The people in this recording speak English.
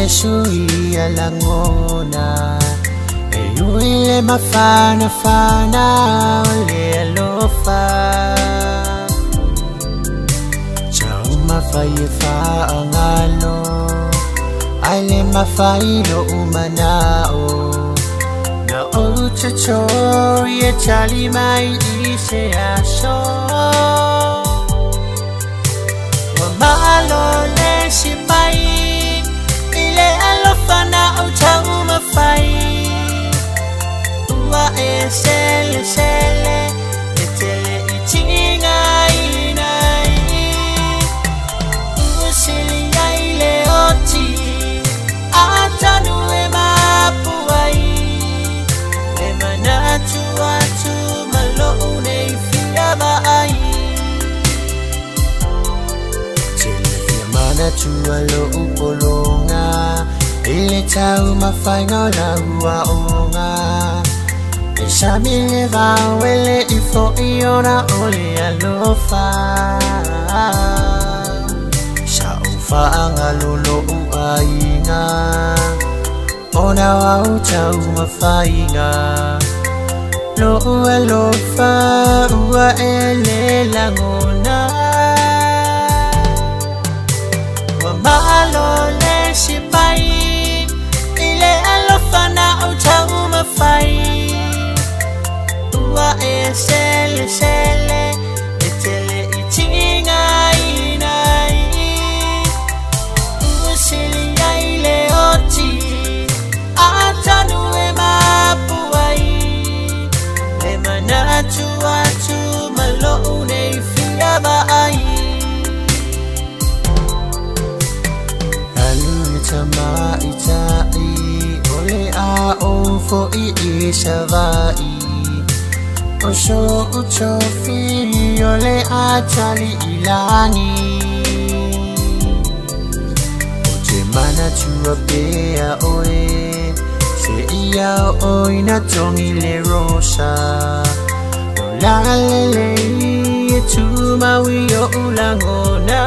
shui alangona eyuile mafana fana ole alofa chau mafaye fa angalo ale mafailo umanao na ochacho ye chali mai ise aso malo le simbai ile alofana au chau mafai ua sele sele etele itinga inai usili ile oti atanu e mapuai e manatu atu malo ne fia mai na chua lo upolonga ile chau mafai ngola ua onga e shamile va wele ifo iona ole alofa shaufa angalolo uainga ona wa chau mafai nga lo alofa ua ele langona malo le simbai ile alofana au chau mafai ua sele sele etele itinga inai usili ile oti atanu e mapuai le manatu atu malo ne fia mai Tama itai ole a ofo I savai osho uchofi ole a chali ilangi oche mana chua pea oe se ia oina tongi le rosa la lele tu mawi o ulangona